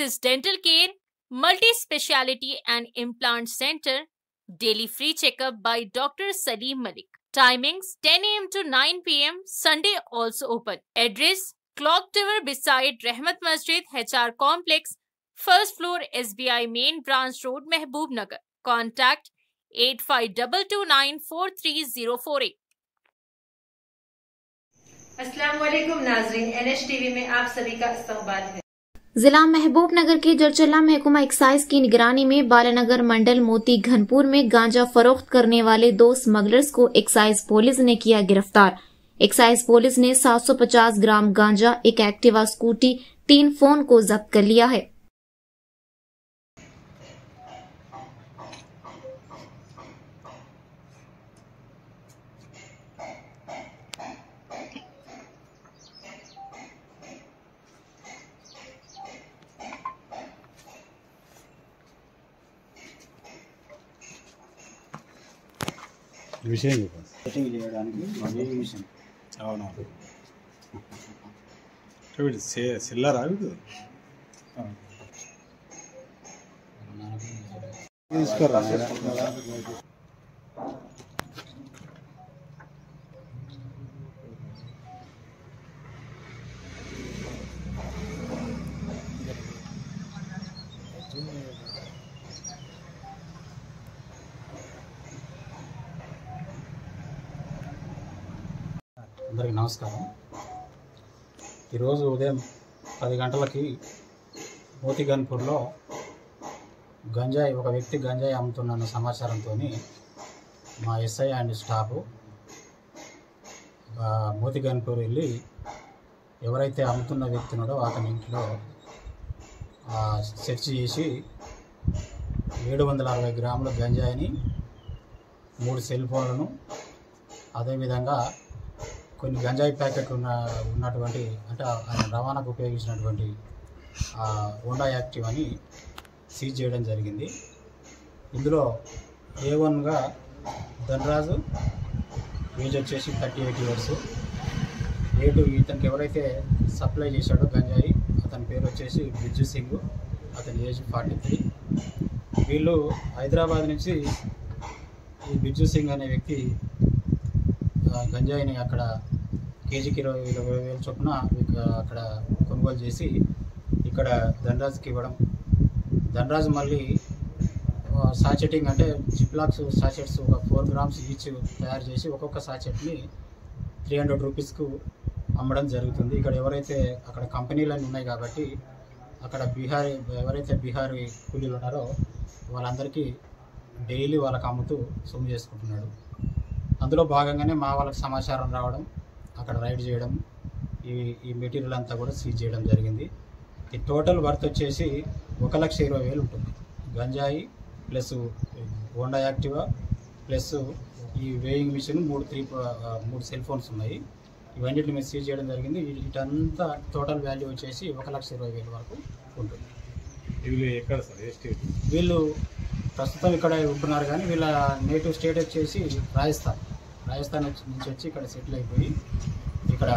Axis Dental Care, Multi-Speciality and Implant Center, daily free checkup by Dr. Salim Malik. Timings 10 a.m. to 9 p.m. Sunday also open. Address Clock Tower beside Rahmat Masjid, HR Complex, first floor, SBI Main Branch Road, Mehboob Nagar. Contact 8522943048. अस्सलाम वालेकुम नाज़रीन, NHTV में आप सभी का इस्तकबाल है। जिला महबूब नगर के जरचल्ला महकुमा एक्साइज की निगरानी में बालानगर मंडल मोती घनपुर में गांजा फरोख्त करने वाले 2 स्मगलर्स को एक्साइज पुलिस ने किया गिरफ्तार। एक्साइज पुलिस ने 750 ग्राम गांजा, एक एक्टिवा स्कूटी, 3 फोन को जब्त कर लिया है। విషయం సెట్టింగ్ చేయడానికి అదే విషయం. అవునవును వీడు సిల్లరా వీడు తీసుకోరా అందరికీ నమస్కారం. ఈరోజు ఉదయం 10 గంటలకి మోతిగన్పూర్లో ఒక వ్యక్తి గంజాయి అమ్ముతున్న సమాచారంతో మా ఎస్ఐ అండ్ స్టాఫ్ మోతిగన్పూర్ వెళ్ళి ఎవరైతే అమ్ముతున్న వ్యక్తి ఉన్నాడో అతని ఇంట్లో సెర్చ్ చేసి 760 గ్రాముల గంజాయిని, 3 సెల్ ఫోన్లను, అదేవిధంగా కొన్ని గంజాయి ప్యాకెట్ ఉన్నటువంటి అంటే ఆయన రవాణాకు ఉపయోగించినటువంటి హోండా యాక్టివ్ అని సీజ్ చేయడం జరిగింది. ఇందులో A1గా ధనరాజు, ఏజ్ వచ్చేసి 38 ఇయర్స్. A2 ఇతనికి ఎవరైతే సప్లై చేశాడో గంజాయి అతని పేరు వచ్చేసి బిజ్జు సింగ్, అతని ఏజ్ 43. వీళ్ళు హైదరాబాద్ నుంచి ఈ బిజ్జు సింగ్ అనే వ్యక్తి గంజాయిని అక్కడ కేజీకి 20,000 చొప్పున అక్కడ కొనుగోలు చేసి ఇక్కడ ధనరాజుకి ఇవ్వడం. ధనరాజు మళ్ళీ సాచెటింగ్ అంటే జిప్లాక్స్ సాచెట్స్ ఒక 4 గ్రామ్స్ ఈచ్ తయారు చేసి ఒక్కొక్క సాచెట్ని 300 రూపీస్కు అమ్మడం జరుగుతుంది. ఇక్కడ ఎవరైతే అక్కడ కంపెనీలన్నీ ఉన్నాయి కాబట్టి అక్కడ ఎవరైతే బీహారీ కూలీలు ఉన్నారో వాళ్ళందరికీ డైలీ వాళ్ళకి అమ్ముతూ సొమ్ము చేసుకుంటున్నాడు. అందులో భాగంగానే మా వాళ్ళకి సమాచారం రావడం, అక్కడ రైడ్ చేయడం, ఈ మెటీరియల్ అంతా కూడా సీజ్ చేయడం జరిగింది. ఈ టోటల్ వర్త్ వచ్చేసి 1,20,000 ఉంటుంది. గంజాయి ప్లస్ హోండా యాక్టివా ప్లస్ ఈ వేయింగ్ మిషన్ 3 సెల్ ఫోన్స్ ఉన్నాయి. ఇవన్నిటిని మేము సీజ్ చేయడం జరిగింది. వీటంతా టోటల్ వాల్యూ వచ్చేసి 1,20,000 వరకు ఉంటుంది. వీళ్ళు ఎక్కడ సార్, ఏ స్టేట్? వీళ్ళు ప్రస్తుతం ఇక్కడ ఉంటున్నారు కానీ వీళ్ళ నేటివ్ స్టేట్ వచ్చేసి రాజస్థాన్ నుంచి వచ్చి ఇక్కడ సెటిల్ అయిపోయి ఇక్కడ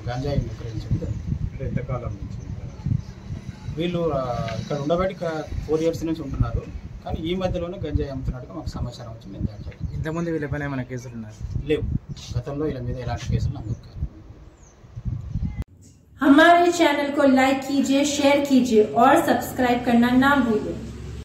గంజాయి విక్రయించడం జరిగింది. ఎంతకాలం నుంచి వీళ్ళు ఇక్కడ ఉండబట్టి 4 ఇయర్స్ నుంచి ఉంటున్నారు కానీ ఈ మధ్యలోనే గంజాయి అమ్ముతున్నట్టుగా మాకు సమాచారం వచ్చి మేము దాడి చేయాలి. ఇంతకుముందు వీళ్ళపైన ఏమైనా కేసులు ఉన్నాయి? లేవు, గతంలో వీళ్ళ మీద ఎలాంటి కేసులు నమోదు కాలేదు. हमारे चैनल को लाइक कीजिए, शेयर कीजिए और सब्सक्राइब करना ना भूलिए।